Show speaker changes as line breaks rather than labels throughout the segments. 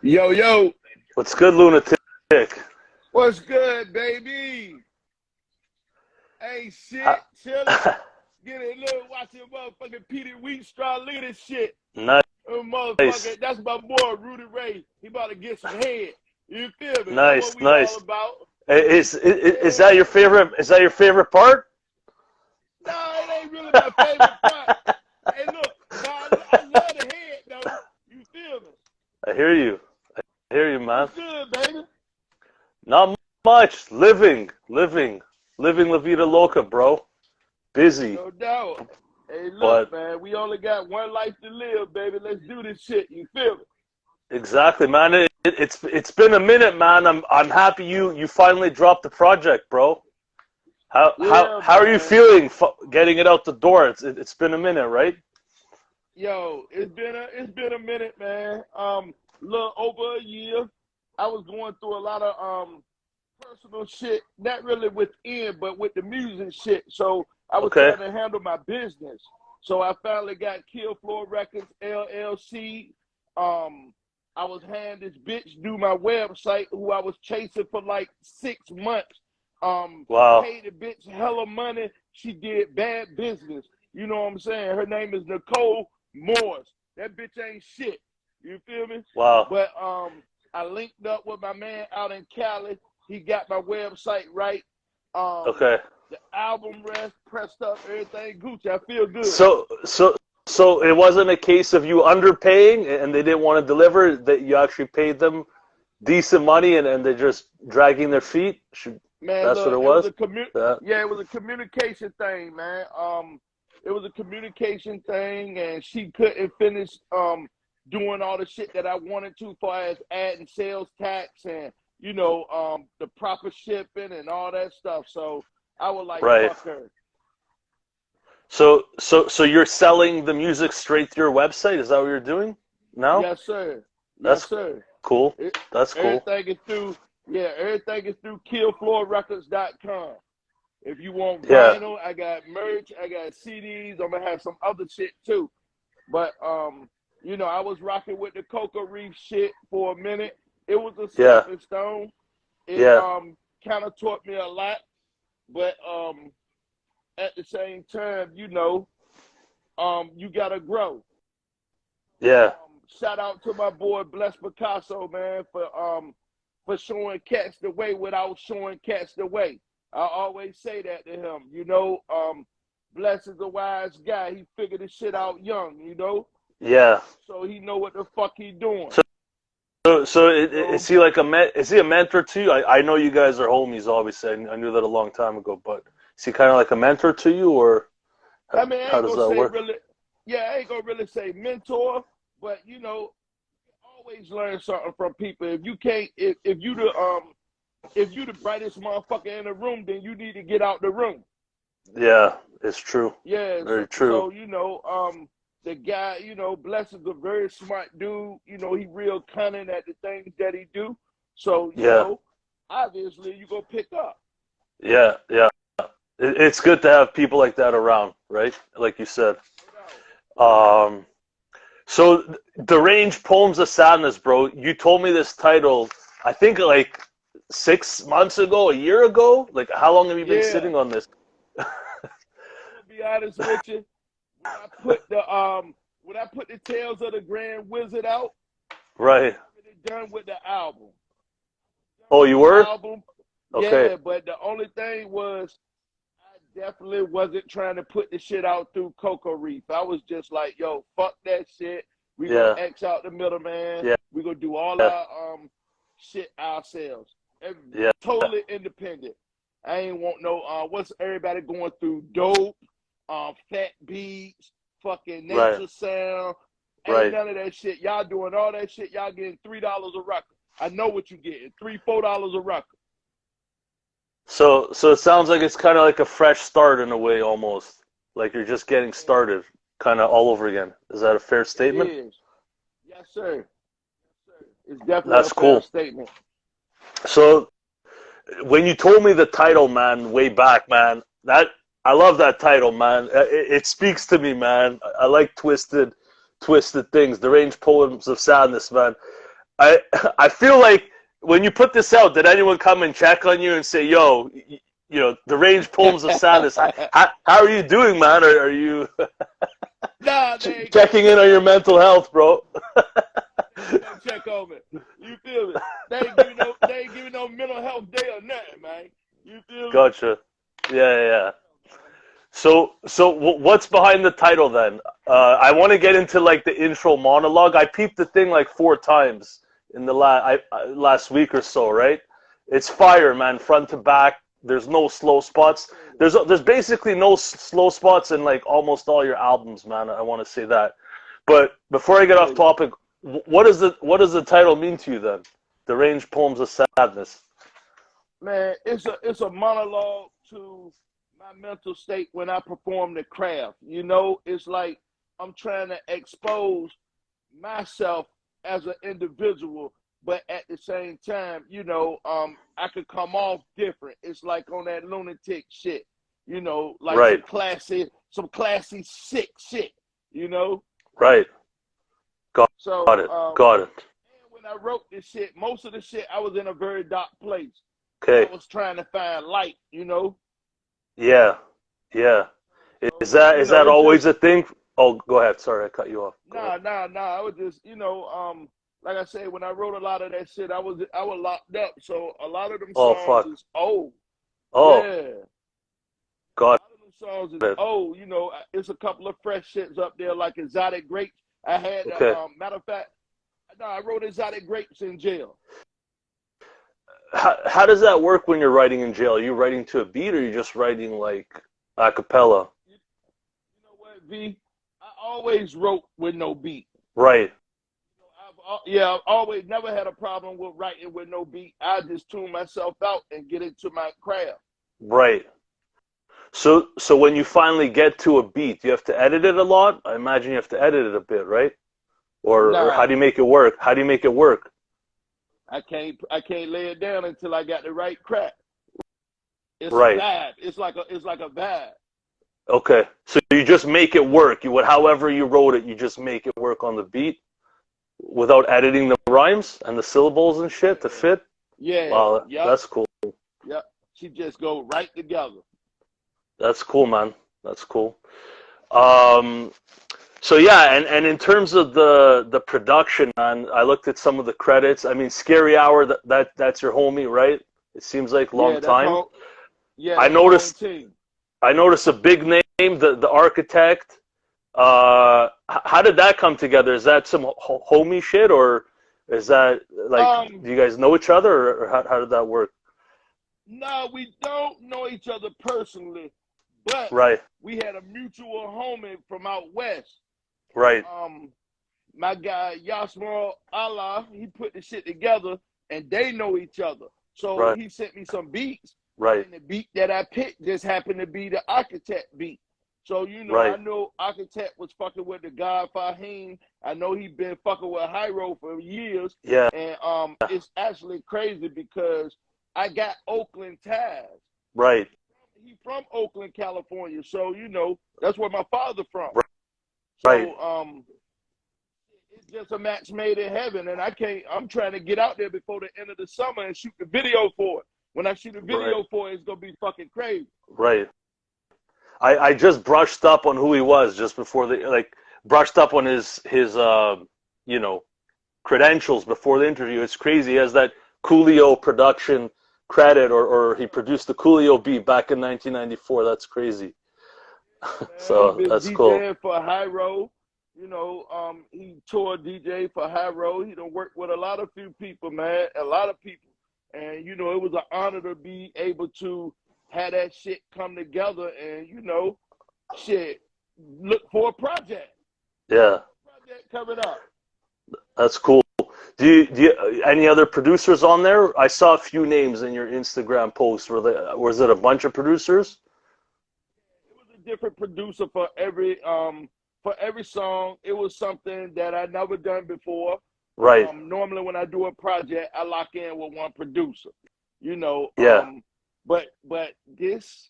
Yo, yo,
What's good, Lunatic?
what's good, baby? Hey, shit,
Ha-
chillin'. Get it, look, watching motherfucking Peter Wheatstraw leader shit.
Nice,
Motherfucker, that's my boy, Rudy Ray. He about to get some head. You feel me? That's
nice,
what we all
nice.
about.
Is that your
Yeah.
favorite? Is that your favorite part?
No, it ain't really my favorite part. Hey, look, no, I love the head, though. You feel me?
I hear you. I hear you, man.
What's good, baby?
Not much. Living la vida loca, bro. Busy,
No doubt. Hey, look,
but
man, we only got one life to live, baby. Let's do this shit. You feel me?
exactly, man. It's been a minute, man. I'm happy you finally dropped the project, bro. How how
Yeah,
how are you
man.
feeling getting it out the door? It's been a minute, right?
Yo, it's been a minute, man. Little over a year. I was going through a lot of personal shit, not really within, but with the music shit. So I was
Okay.
trying to handle my business. So I finally got Kill Floor Records LLC. I was handing this bitch do my website, who I was chasing for like 6 months.
Wow.
Paid the bitch hella money. She did bad business. You know what I'm saying? Her name is Nicole Morris. That bitch ain't shit. You feel me?
Wow.
But I linked up with my man out in Cali. He got my website right.
Okay.
The album rest, pressed up, everything Gucci. I feel good.
So it wasn't a case of you underpaying and they didn't want to deliver, that you actually paid them decent money and they're just dragging their feet?
Man,
That's what
look,
it
it was
was?
a
Yeah.
yeah, it was a communication thing, man. It was a communication thing, and she couldn't finish doing all the shit that I wanted to, far as adding sales tax and the proper shipping and all that stuff. So I was like,
Right.
fuck her.
So you're selling the music straight to your website? Is that what you're doing now?
Yes, sir. Yes,
That's
sir.
cool.
It,
That's cool.
everything is through killfloorrecords.com. If you want
Yeah.
vinyl, I got merch, I got CDs. I'm gonna have some other shit too. But I was rocking with the Coca Reef shit for a minute. It was a
Yeah.
stepping stone. It
Yeah.
kind of taught me a lot, but at the same time, you gotta grow.
Yeah.
Shout out to my boy Bless Picasso, man, for showing cats the way without showing cats the way. I always say that to him. Bless is a wise guy. He figured this shit out young,
Yeah.
so he know what the fuck he doing.
So is
So
he like is he a mentor to you? I know you guys are homies, obviously. I knew that a long time ago, but is he kind of like a mentor to you, or
I mean, I
how
ain't
does
gonna
that
say
work?
really, yeah, I ain't gonna really say mentor, but always learn something from people. If you can't, if you the brightest motherfucker in the room, then you need to get out the room.
Yeah, it's true.
Yeah,
Very true.
so the guy, Bless is a very smart dude. He real cunning at the things that he do. So
Yeah.
obviously you go pick up.
Yeah. Yeah. It's good to have people like that around, right? Like you said.
No doubt.
Um, so Derange Poems of Sadness, bro. You told me this title, I think like 6 months ago, a year ago. Like, how long have you been
Yeah,
sitting on this?
I'm gonna be honest with you. When I put the Tales of the Grand Wizard out, I was
Right.
already done with the album.
Oh, you were? Okay.
Yeah, but the only thing was I definitely wasn't trying to put the shit out through Cocoa Reef. I was just like, yo, fuck that shit. We gonna
Yeah.
X out the middleman.
Yeah.
We gonna do all
Yeah.
our shit ourselves.
Yeah.
Totally independent. I ain't want no what's everybody going through? Dope, fat beats, fucking
Right.
nature sound. Ain't
Right.
none of that shit. Y'all doing all that shit. Y'all getting $3 a record. I know what you getting. $3, $4 a record.
So it sounds like it's kind of like a fresh start in a way, almost. Like you're just getting started, kind of all over again. Is that a fair
It
statement?
is. Yes, sir. It's definitely a
That's
fair
cool.
statement.
So when you told me the title, man, way back, man, that I love that title, man. It speaks to me, man. I like twisted things. Deranged Poems of Sadness, man. I feel like when you put this out, did anyone come and check on you and say, "Yo, Derange Poems of Sadness, how are you doing, man? Are you
Nah, they ain't
checking in on your mental health, bro?"
come check on me. You feel me? They ain't giving no mental health day or nothing, man. You feel me?
Gotcha. Yeah. So what's behind the title then? I want to get into like the intro monologue. I peeped the thing like 4 times in the last week or so, right? It's fire, man, front to back. There's no slow spots. There's basically no slow spots in like almost all your albums, man. I want to say that. But before I get off topic, what does the title mean to you then? Derange Poems of Sadness.
Man, it's a monologue to my mental state when I perform the craft. You know, it's like I'm trying to expose myself as an individual, but at the same time, I could come off different. It's like on that Lunatic shit, like
Right.
some classy sick shit,
Right. Got
So
it. Got it.
when I wrote this shit, most of the shit I was in a very dark place.
Okay.
I was trying to find light,
Yeah. Is that always a thing? Oh, go ahead. Sorry, I cut you off.
Nah. I was just, like I said, when I wrote a lot of that shit, I was locked up. So a lot of them songs is old.
Oh.
Yeah.
Got
A lot of them songs is old. It's a couple of fresh shits up there, like Exotic Grapes. I had, matter of fact, I wrote Exotic Grapes in jail.
How does that work when you're writing in jail? Are you writing to a beat, or are you just writing like a cappella?
You know what, V? I always wrote with no beat.
Right.
I've always never had a problem with writing with no beat. I just tune myself out and get into my craft.
Right. So when you finally get to a beat, you have to edit it a lot? I imagine you have to edit it a bit, right? Or how do you make it work? How do you make it work?
I can't lay it down until I got the right crack. It's
right.
a vibe. It's like a vibe.
Okay. So you just make it work. However you wrote it, you just make it work on the beat without editing the rhymes and the syllables and shit to fit?
Yeah.
Wow, that's cool.
Yep. She just go right together.
That's cool, man. That's cool. So yeah, and in terms of the production, man, I looked at some of the credits. I mean, Scary Hour, that's your homie, right? It seems like long time. I noticed a big name, the architect. How did that come together? Is that some homie shit, or is that like do you guys know each other, or how did that work?
No, we don't know each other personally, but we had a mutual homie from out west.
Right.
My guy Yasmal Allah, he put the shit together, and they know each other. So he sent me some beats.
Right.
And the beat that I picked just happened to be the Architect beat. So I know Architect was fucking with the God Fahim. I know he been fucking with Hyro for years.
Yeah.
And it's actually crazy because I got Oakland ties.
Right.
He from Oakland, California. So that's where my father from.
Right.
So it's just a match made in heaven, and I'm trying to get out there before the end of the summer and shoot the video for it. When I shoot a video for it, it's gonna be fucking crazy. Right.
I just brushed up on who he was just before brushed up on his credentials before the interview. It's crazy. He has that Coolio production credit, or he produced the Coolio beat back in 1994. That's crazy. So that's cool.
DJing for Hyro. He toured DJ for Hyro. He done worked with a few people, man. A lot of people. And, it was an honor to be able to have that shit come together and, look for a project.
Yeah.
Project coming up.
That's cool. Do you any other producers on there? I saw a few names in your Instagram post. Was it a bunch of producers?
It was a different producer for every song. It was something that I never done before.
Right.
Normally when I do a project, I lock in with one producer,
Yeah.
But this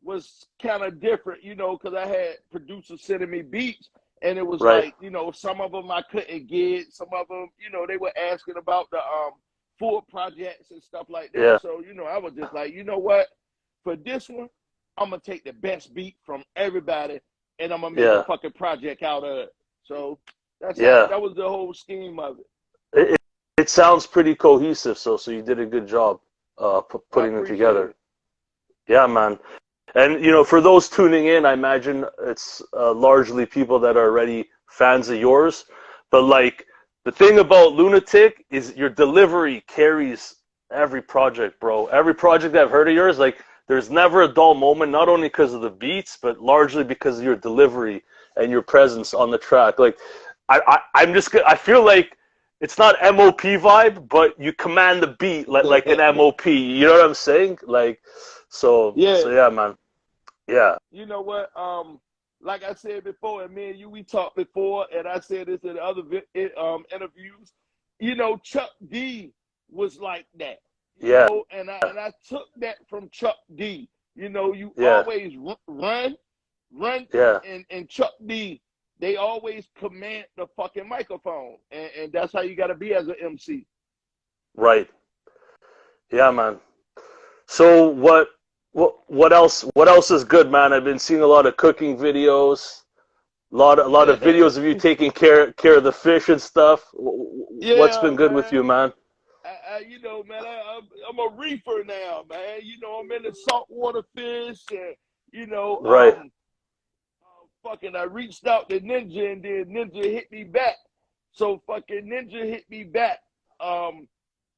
was kind of different, because I had producers sending me beats, and it was
Right.
like, some of them I couldn't get, some of them, they were asking about the full projects and stuff like that.
Yeah.
So, I was just like, you know what? For this one, I'm gonna take the best beat from everybody, and I'm gonna make a
Yeah.
fucking project out of it. So
Yeah.
that was the whole scheme of it.
It, it sounds pretty cohesive, so you did a good job
I
putting it
appreciate
together.
it.
Yeah, man. And for those tuning in, I imagine it's largely people that are already fans of yours. But like the thing about Lunatic is your delivery carries every project, bro. Every project I've heard of yours, like there's never a dull moment, not only because of the beats, but largely because of your delivery and your presence on the track. Like I feel like it's not MOP vibe, but you command the beat like an MOP. You know what I'm saying? Like so
Yeah.
yeah, man. Yeah.
You know what? Like I said before, and me and you, we talked before, and I said this in other interviews. Chuck D was like that.
Yeah.
And I took that from Chuck D. You
Yeah.
always run,
Yeah.
and Chuck D. They always command the fucking microphone, and that's how you got to be as an MC.
Right. Yeah, man. So what else? What else is good, man? I've been seeing a lot of cooking videos, a lot of videos of you taking care of the fish and stuff. What's
Yeah,
been good with
man.
you, man?
Man, I'm a reefer now, man. I'm in the saltwater fish, and
Right.
fucking, I reached out to Ninja, and then Ninja hit me back. So fucking Ninja hit me back,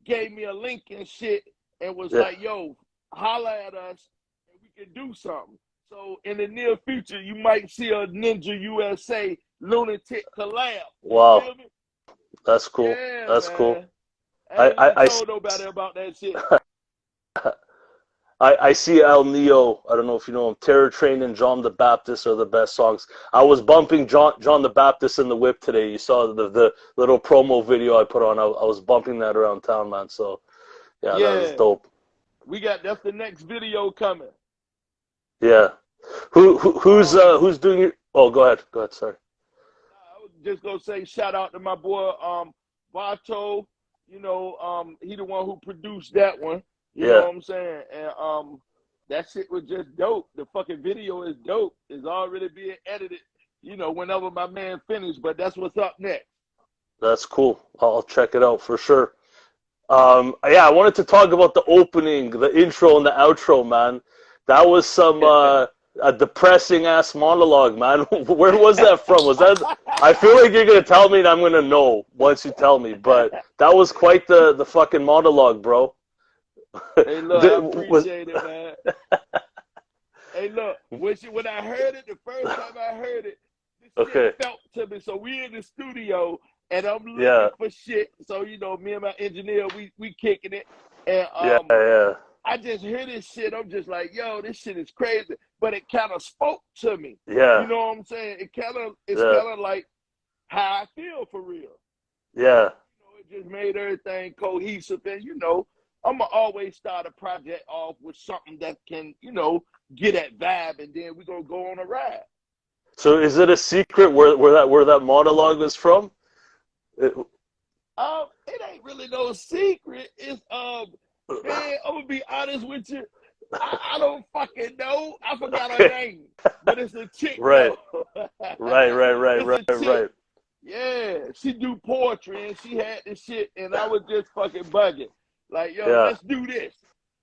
gave me a link and shit, and was
Yeah.
like, "Yo, holla at us, and we can do something." So in the near future, you might see a Ninja USA Lunatic collab. You
Wow.
feel me?
That's cool.
Yeah,
That's cool.
man. I
I
ain't even
I, I
told nobody about that shit.
I see El Neo. I don't know if you know him. Terror Train and John the Baptist are the best songs. I was bumping John the Baptist in the whip today. You saw the little promo video I put on. I was bumping that around town, man. So yeah, that was
Yeah,
dope.
that's the next video coming.
Yeah. Who's doing your? Oh, go ahead. Go ahead. Sorry.
I was just gonna say shout out to my boy Vato. He the one who produced that one. You know
Yeah.
what I'm saying? And that shit was just dope. The fucking video is dope. It's already being edited. Whenever my man finished. But that's what's up next.
That's cool. I'll check it out for sure. Yeah, I wanted to talk about the opening, the intro, and the outro, man. That was some a depressing ass monologue, man. Where was that from? Was that? I feel like you're gonna tell me, and I'm gonna know once you tell me. But that was quite the fucking monologue, bro.
Hey, look, I
Was
appreciate it, man. Hey, look, when I heard it, the first time I heard it, this
okay.
shit felt to me. So we in the studio, and I'm looking
Yeah.
for shit. So me and my engineer, we kicking it, and
Yeah. Yeah.
I just hear this shit. I'm just like, yo, this shit is crazy. But it kind of spoke to me. You
Yeah.
know what I'm saying? It's
Yeah.
kind of like how I feel for real.
Yeah.
It just made everything cohesive, and I'm gonna always start a project off with something that can, get that vibe, and then we're gonna go on a ride.
So is it a secret where that monologue is from? It,
It ain't really no secret. It's man, I'm gonna be honest with you. I don't fucking know. I forgot her
okay.
name, but it's a chick
Right.
though.
Right. Right. Right.
It's a
Right.
chick.
Right.
Yeah, she do poetry, and she had this shit, and I was just fucking bugging. Like, yo,
Yeah.
let's do this.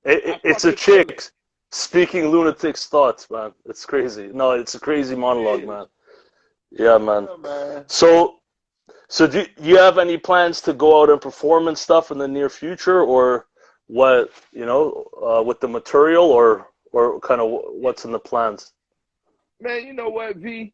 I
It's a
fucking feel it.
chick speaking Lunatic's thoughts, man. It's crazy. No, it's a crazy
It
monologue,
is.
man. Yeah, man.
Yeah, man.
So do you have any plans to go out and perform and stuff in the near future, or what? With the material, or kind of what's in the plans?
Man, you know what, V?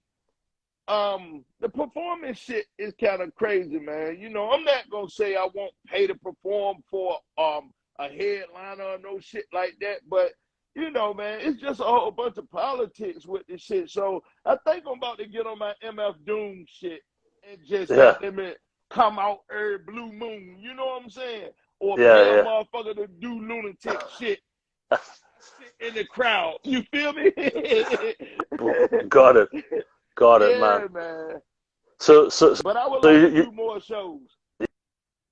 The performance shit is kind of crazy, man. I'm not gonna say I won't pay to perform for a headliner or no shit like that, but man, it's just a whole bunch of politics with this shit. So I think I'm about to get on my MF Doom shit and just
Yeah.
goddamn it come out every blue moon. You know what I'm saying? Or pay a
Yeah.
motherfucker to do lunatic shit. Sit in the crowd. You feel me?
Yeah. Got it. Got it,
Yeah,
man.
man. But I would
so
like to do more shows.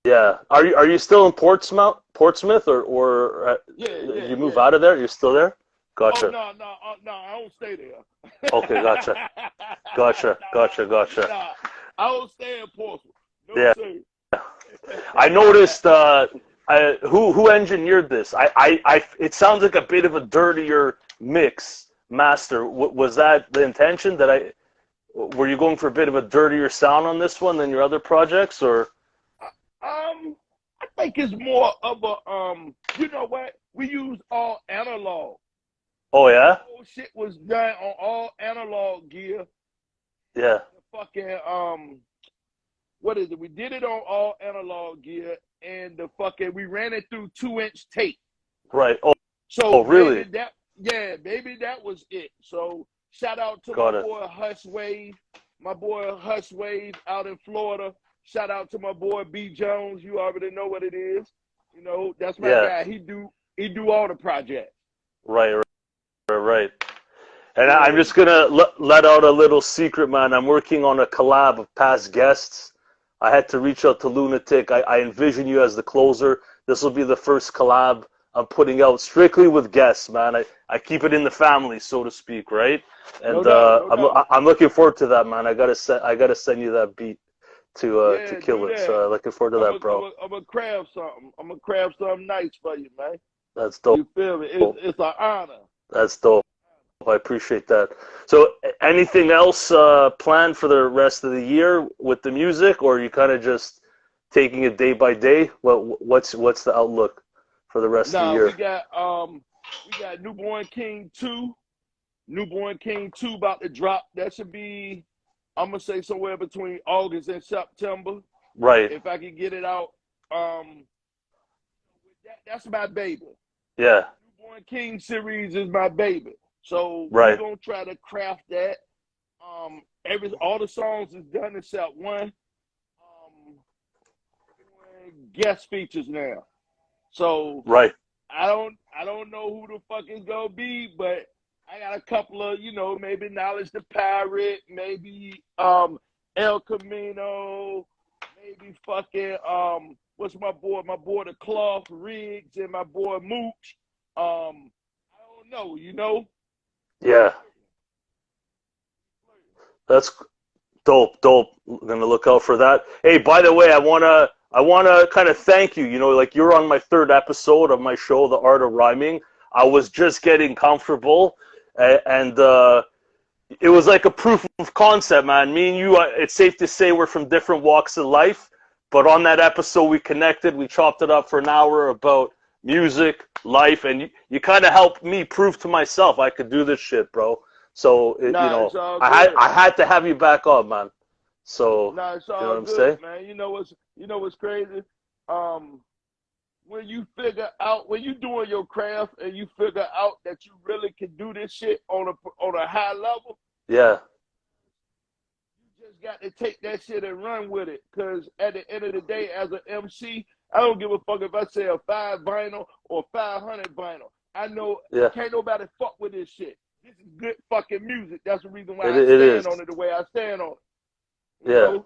yeah. Are you still in Portsmouth, or
Yeah,
did
yeah,
you move
yeah.
out of there? You're still there?
Oh
Gotcha.
no, no, no! I don't stay there.
Okay, gotcha, gotcha, gotcha, gotcha.
Nah, I don't stay in Portsmouth. No
Yeah,
sir.
I noticed. Who engineered this? It sounds like a bit of a dirtier mix master. Was that the intention? Were you going for a bit of a dirtier sound on this one than your other projects, or?
I think it's more of a You know what? We use all analog.
Oh
The
yeah,
whole shit was done on all analog gear.
yeah,
The fucking what is it? We did it on all analog gear, and the fucking we ran it through 2-inch tape.
right.
So
Oh really?
maybe that was it. So shout out to
Got it.
My boy Hush Wave out in Florida. Shout out to my boy B Jones. You already know what it is. You know, that's my
Yeah,
guy. He do all the projects.
right, right, right. And I'm
Yeah.
just gonna let out a little secret, man. I'm working on a collab of past guests. I had to reach out to Lunatic. I envision you as the closer. This will be the first collab I'm putting out strictly with guests, man. I keep it in the family, so to speak, right?
No
And
doubt, no doubt.
I'm looking forward to that, man. I gotta send you that beat to
Yeah,
kill
do
it.
that.
So looking forward to that, bro.
I'm a craft something. I'm gonna craft something nice for you, man.
That's dope.
You feel me? It's an honor.
That's dope. I appreciate that. So, anything else planned for the rest of the year with the music, or are you kind of just taking it day by day? What's the outlook for the rest of the
Nah,
year?
we got Newborn King 2 about to drop. That should be, I'm gonna say, somewhere between August and September.
Right.
If I can get it out. That's my baby.
Yeah.
Newborn King series is my baby. So we're
Right.
gonna try to craft that. All the songs is done except one. Guest features now. So
Right.
I don't know who the fuck it's gonna be, but I got a couple of, maybe Knowledge the Pirate, maybe El Camino, maybe fucking what's my boy? My boy the Cloth Riggs and my boy Mooch. I don't know,
Yeah. That's dope. Dope. I'm gonna look out for that. Hey, by the way, I wanna kind of thank you. Like you're on my third episode of my show, The Art of Rhyming. I was just getting comfortable, and it was like a proof of concept, man. Me and you, it's safe to say we're from different walks of life, but on that episode we connected. We chopped it up for an hour about music, life, and you kind of helped me prove to myself I could do this shit, bro. So
Nah, it's all good.
I had to have you back on, man. So
Nah, it's
you know what
all
I'm
good,
saying?
man. You know what's crazy? Um, when you're doing your craft and you figure out that you really can do this shit on a high level,
Yeah,
you just got to take that shit and run with it. Cause at the end of the day, as an MC, I don't give a fuck if I say a 5 vinyl or 500 vinyl. I know
yeah.
can't nobody fuck with this shit. This is good fucking music. That's the reason why
It
I
it
stand
is.
on it the way I stand on it.
Yeah,
Put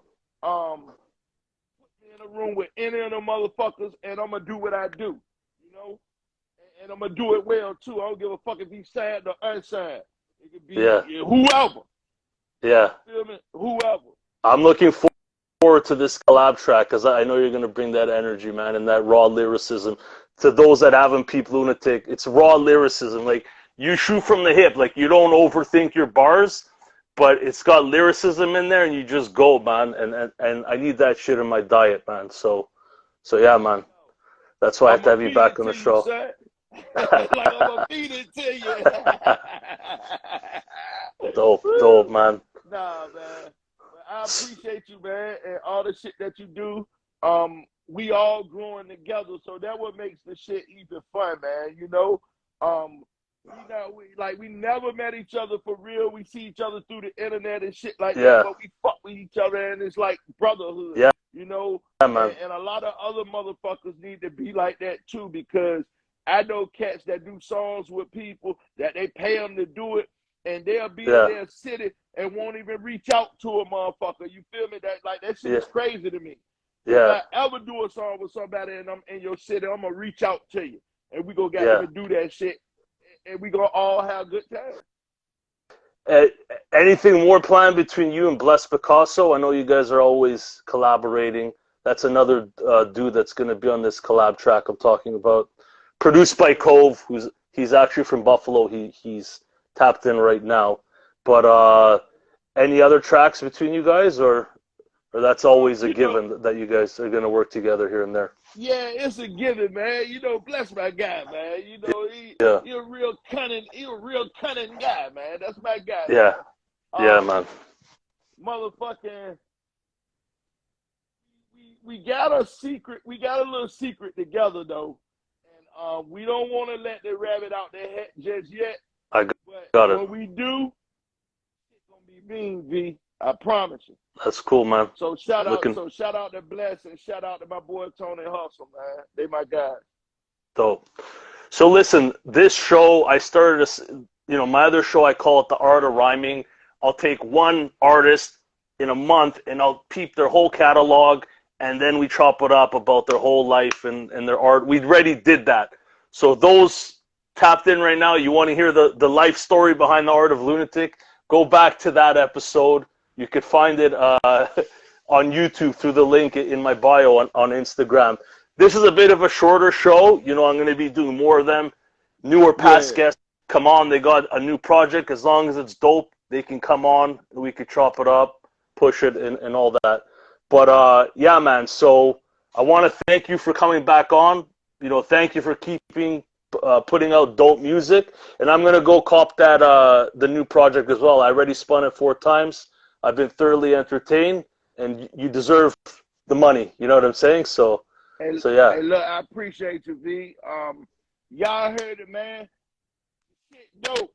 me in a room with any of them motherfuckers, and I'm gonna do what I do. You know, and I'm gonna do it well too. I don't give a fuck if he's signed or unsigned. It could be
yeah,
whoever.
yeah.
You feel me? Whoever.
I'm looking forward to this collab track because I know you're gonna bring that energy, man, and that raw lyricism. To those that haven't peeped Lunatic, it's raw lyricism. Like you shoot from the hip, like you don't overthink your bars, but it's got lyricism in there, and you just go, man. And I need that shit in my diet, man. So yeah, man. That's why I have
I'm
to
gonna
have you
feed
back
it
on the
to you,
show.
son. Like I'm gonna feed it to you.
Dope, dope,
Woo.
man.
Nah, man. But I appreciate you, man, and all the shit that you do. We all growing together, so that what makes the shit even fun, man. We never met each other for real. We see each other through the internet and shit like that,
Yeah,
but we fuck with each other, and it's like brotherhood,
yeah,
you know.
yeah,
And,
man.
and a lot of other motherfuckers need to be like that too, because I know cats that do songs with people that they pay them to do it, and they'll be in
Yeah.
their city and won't even reach out to a motherfucker. You feel me? That shit is crazy to me.
Yeah.
If I ever do a song with somebody and I'm in your city, I'm gonna reach out to you, and we gonna get
Yeah.
them to do that shit, and we gonna all have a good time.
Anything more planned between you and Bless Picasso? I know you guys are always collaborating. That's another dude that's going to be on this collab track I'm talking about. Produced by Cove, he's actually from Buffalo. He's tapped in right now. But any other tracks between you guys, or that's always a given that you guys are going to work together here and there?
Yeah, it's a given, man. Bless my guy, man. He a real cunning guy, man. That's my guy.
Yeah.
Man.
Man.
Motherfucking, we got a secret. We got a little secret together though, and we don't want to let the rabbit out their head just yet.
I got it.
When we do, it's gonna be mean, V. I promise you.
That's cool, man.
So shout out to Bless and shout out to my boy Tony Hustle, man. They my guys.
Dope. So listen, this show I started, my other show I call it The Art of Rhyming. I'll take one artist in a month and I'll peep their whole catalog, and then we chop it up about their whole life and their art. We already did that. So those tapped in right now, you want to hear the life story behind The Art of Lunatic, go back to that episode. You could find it on YouTube through the link in my bio on Instagram. This is a bit of a shorter show. I'm going to be doing more of them. Newer past guests come on. They got a new project. As long as it's dope, they can come on. We could chop it up, push it, and all that. But, yeah, man. So I want to thank you for coming back on. Thank you for putting out dope music. And I'm going to go cop that the new project as well. I already spun it 4 times. I've been thoroughly entertained, and you deserve the money. You know what I'm saying? So yeah.
Hey, look, I appreciate you, V. Y'all heard it, man. Shit dope. Go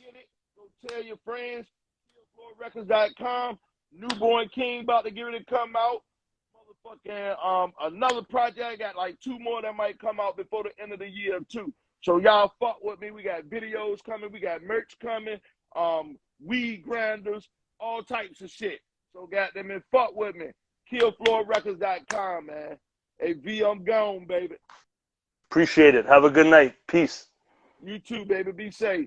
get it. Go tell your friends. KillFloorRecords.com. Newborn King about to get ready to come out. Motherfucking another project. I got like 2 more that might come out before the end of the year too. So y'all fuck with me. We got videos coming. We got merch coming. Weed grinders. All types of shit. So goddamn it, fuck with me. KillFloorRecords.com, man. Hey, V, I'm gone, baby.
Appreciate it. Have a good night. Peace.
You too, baby. Be safe.